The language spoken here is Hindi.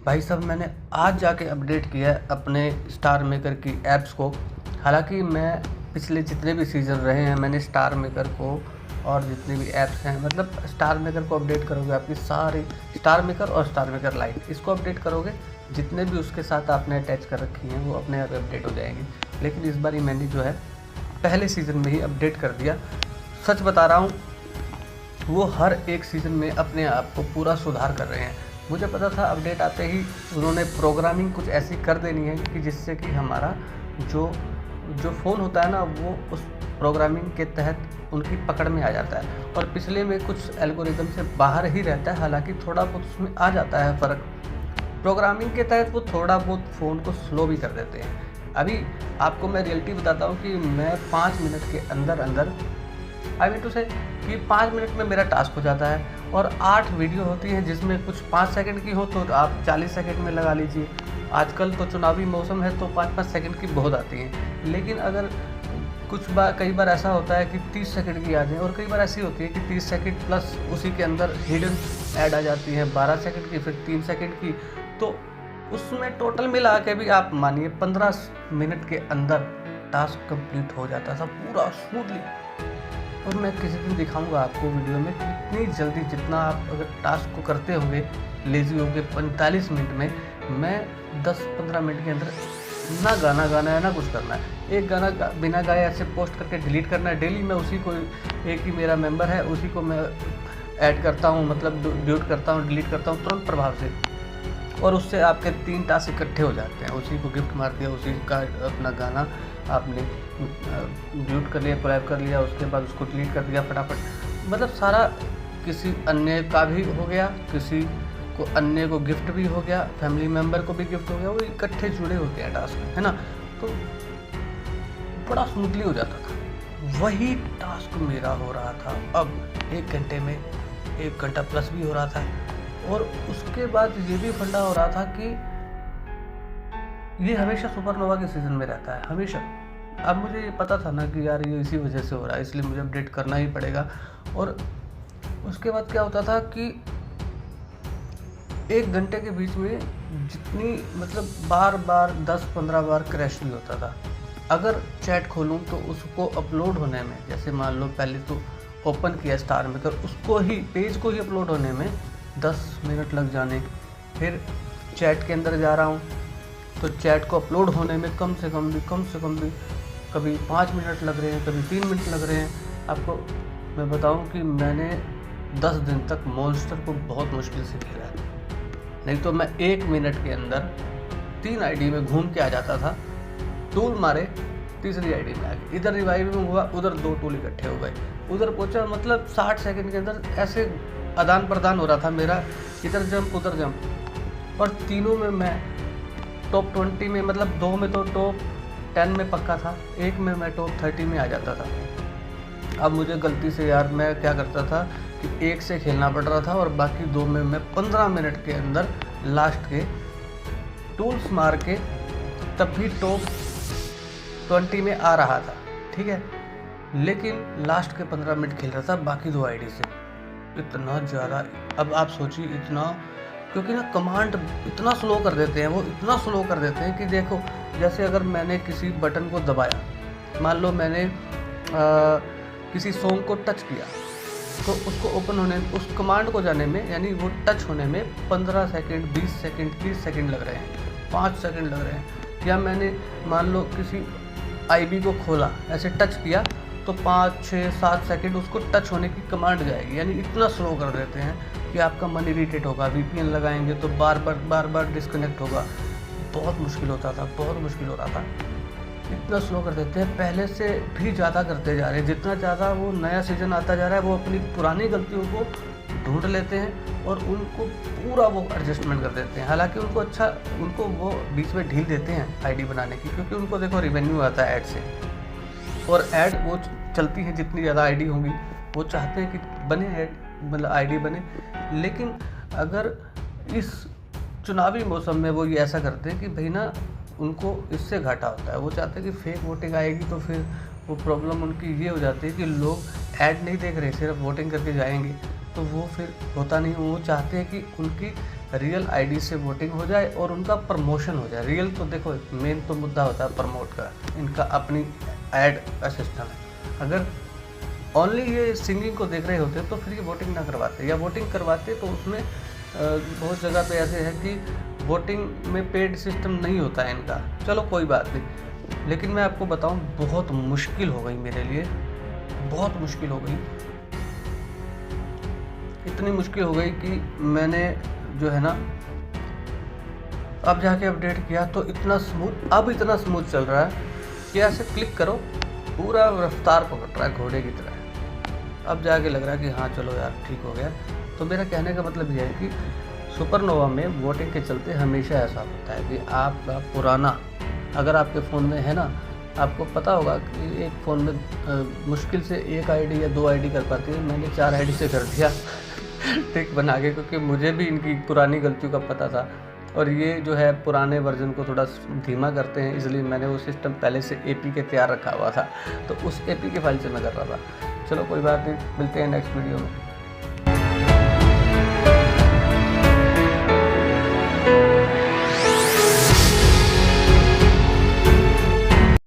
भाई साहब मैंने आज जाके अपडेट किया है अपने स्टार मेकर की ऐप्स को। हालांकि मैं पिछले जितने भी सीज़न रहे हैं मैंने स्टार मेकर को और जितने भी ऐप्स हैं मतलब स्टार मेकर को अपडेट करोगे आपकी सारी स्टार मेकर और स्टार मेकर लाइट इसको अपडेट करोगे, जितने भी उसके साथ आपने अटैच कर रखी हैं वो अपने आप अपडेट हो जाएंगी। लेकिन इस बार मैंने जो है पहले सीज़न में ही अपडेट कर दिया। सच बता रहा हूँ, वो हर एक सीज़न में अपने आप को पूरा सुधार कर रहे हैं। मुझे पता था अपडेट आते ही उन्होंने प्रोग्रामिंग कुछ ऐसी कर देनी है कि जिससे कि हमारा जो जो फ़ोन होता है ना वो उस प्रोग्रामिंग के तहत उनकी पकड़ में आ जाता है, और पिछले में कुछ एल्गोरिदम से बाहर ही रहता है। हालांकि थोड़ा बहुत उसमें आ जाता है फ़र्क, प्रोग्रामिंग के तहत वो थोड़ा बहुत फ़ोन को स्लो भी कर देते हैं। अभी आपको मैं रियलिटी बताता हूँ कि मैं 5 मिनट के अंदर अंदर आई मीन टू से कि 5 मिनट में मेरा टास्क हो जाता है, और 8 वीडियो होती हैं जिसमें कुछ 5 सेकंड की हो तो आप 40 सेकंड में लगा लीजिए। आजकल तो चुनावी मौसम है तो 5-5 सेकंड की बहुत आती हैं। लेकिन अगर कई बार ऐसा होता है कि 30 सेकंड की आ जाए, और कई बार ऐसी होती है कि 30 सेकंड प्लस उसी के अंदर हिडन ऐड आ जाती हैं 12 सेकंड की, फिर 3 सेकंड की। तो उसमें टोटल मिला के भी आप मानिए 15 मिनट के अंदर टास्क कंप्लीट हो जाता था पूरा स्मूथली। और मैं किसी दिन दिखाऊंगा आपको वीडियो में कि इतनी जल्दी, जितना आप अगर टास्क को करते होंगे लेज़ी होंगे 45 मिनट में, मैं 10-15 मिनट के अंदर ना गाना गाना है ना कुछ करना है। एक गाना बिना गाए ऐसे पोस्ट करके डिलीट करना है। डेली मैं उसी को, एक ही मेरा मेंबर है उसी को मैं ऐड करता हूँ, मतलब म्यूट करता हूँ, डिलीट करता हूँ तुरंत प्रभाव से, और उससे आपके 3 टास्क इकट्ठे हो जाते हैं। उसी को गिफ्ट मार दिया, उसी का अपना गाना आपने म्यूट कर लिया, कोलैब कर लिया, उसके बाद उसको डिलीट कर दिया फटाफट। मतलब सारा किसी अन्य का भी हो गया, किसी को अन्य को गिफ्ट भी हो गया, फैमिली मेम्बर को भी गिफ्ट हो गया, वो इकट्ठे जुड़े होते हैं टास्क, है ना। तो बड़ा स्मूथली हो जाता था। वही टास्क मेरा हो रहा था अब 1 घंटे में, 1 घंटा प्लस भी हो रहा था। और उसके बाद ये भी फंडा हो रहा था कि ये हमेशा सुपरनोवा के सीज़न में रहता है, हमेशा। अब मुझे ये पता था ना कि यार ये इसी वजह से हो रहा है, इसलिए मुझे अपडेट करना ही पड़ेगा। और उसके बाद क्या होता था कि 1 घंटे के बीच में जितनी मतलब बार बार 10-15 बार क्रैश भी होता था। अगर चैट खोलूँ तो उसको अपलोड होने में, जैसे मान लो पहले तो ओपन किया स्टार मेकर, उसको ही पेज को ही अपलोड होने में 10 मिनट लग जाने। फिर चैट के अंदर जा रहा हूँ तो चैट को अपलोड होने में कम से कम भी कभी 5 मिनट लग रहे हैं, कभी 3 मिनट लग रहे हैं। आपको मैं बताऊं कि मैंने 10 दिन तक मॉन्स्टर को बहुत मुश्किल से खेला है। नहीं तो मैं 1 मिनट के अंदर 3 आईडी में घूम के आ जाता था, टूल मारे, तीसरी आईडी में आ गई, इधर रिवाइविंग हुआ, उधर 2 टूल इकट्ठे हो गए, उधर पहुंचा, मतलब 60 सेकंड के अंदर ऐसे आदान प्रदान हो रहा था मेरा, इधर जंप उधर जंप। और तीनों में मैं टॉप 20 में, मतलब 2 में तो टॉप 10 में पक्का था, 1 में मैं टॉप 30 में आ जाता था। अब मुझे गलती से यार मैं क्या करता था कि 1 से खेलना पड़ रहा था और बाकी 2 में मैं 15 मिनट के अंदर लास्ट के टूल्स मार के तब भी टॉप 20 में आ रहा था, ठीक है। लेकिन लास्ट के 15 मिनट खेल रहा था बाकी 2 आईडी से। इतना ज़्यादा, अब आप सोचिए इतना, क्योंकि ना कमांड इतना स्लो कर देते हैं, वो इतना स्लो कर देते हैं कि देखो, जैसे अगर मैंने किसी बटन को दबाया, मान लो मैंने किसी सॉन्ग को टच किया, तो उसको ओपन होने, उस कमांड को जाने में, यानी वो टच होने में 15 सेकंड, 20 सेकंड, 30 सेकंड लग रहे हैं, 5 सेकंड लग रहे हैं। या मैंने मान लो किसी आईबी को खोला, ऐसे टच किया तो 5, 6, 7 सेकंड उसको टच होने की कमांड जाएगी। यानी इतना स्लो कर देते हैं कि आपका मन इरिटेट होगा, वीपीएन लगाएंगे तो बार बार डिस्कनेक्ट होगा। बहुत मुश्किल होता था, बहुत मुश्किल हो रहा था, इतना स्लो कर देते हैं। पहले से भी ज़्यादा करते जा रहे हैं, जितना ज़्यादा वो नया सीज़न आता जा रहा है वो अपनी पुरानी गलतियों को ढूंढ लेते हैं और उनको पूरा वो एडजस्टमेंट कर देते हैं। हालांकि उनको वो बीच में ढील देते हैं आईडी बनाने की, क्योंकि उनको देखो रिवेन्यू आता है ऐड से, और ऐड वो चलती है, जितनी ज़्यादा आईडी होंगी वो चाहते हैं कि बने ऐड, मतलब आईडी बने। लेकिन अगर इस चुनावी मौसम में वो ये ऐसा करते हैं कि भाई ना, उनको इससे घाटा होता है। वो चाहते हैं कि फेक वोटिंग आएगी तो फिर वो प्रॉब्लम उनकी ये हो जाती है कि लोग ऐड नहीं देख रहे, सिर्फ वोटिंग करके जाएंगे, तो वो फिर होता नहीं। वो चाहते हैं कि उनकी रियल आईडी से वोटिंग हो जाए और उनका प्रमोशन हो जाए। रियल तो देखो मेन तो मुद्दा होता है प्रमोट का, इनका अपनी ऐड का सिस्टम है। अगर ओनली ये सिंगिंग को देख रहे होते तो फिर ये वोटिंग ना करवाते, या वोटिंग करवाते तो उसमें बहुत जगह पे ऐसे है कि वोटिंग में पेड सिस्टम नहीं होता है इनका। चलो कोई बात नहीं, लेकिन मैं आपको बताऊं बहुत मुश्किल हो गई मेरे लिए, बहुत मुश्किल हो गई। इतनी मुश्किल हो गई कि मैंने जो है ना अब जाके अपडेट किया तो इतना स्मूथ चल रहा है कि ऐसे क्लिक करो पूरा रफ्तार पकड़ रहा है घोड़े की तरह। अब जाके लग रहा है कि हाँ चलो यार ठीक हो गया। तो मेरा कहने का मतलब यह है कि सुपरनोवा में वोटिंग के चलते हमेशा ऐसा होता है कि आपका पुराना अगर आपके फ़ोन में है ना, आपको पता होगा कि एक फ़ोन में मुश्किल से एक आईडी या 2 आईडी कर पाती है, मैंने 4 आईडी से कर दिया टिक बना के, क्योंकि मुझे भी इनकी पुरानी गलतियों का पता था और ये जो है पुराने वर्जन को थोड़ा धीमा करते हैं, इसलिए मैंने वो सिस्टम पहले से एपी के तैयार रखा हुआ था, तो उस एपी के फाइल से मैं कर रहा था। चलो कोई बात नहीं, मिलते हैं नेक्स्ट वीडियो में।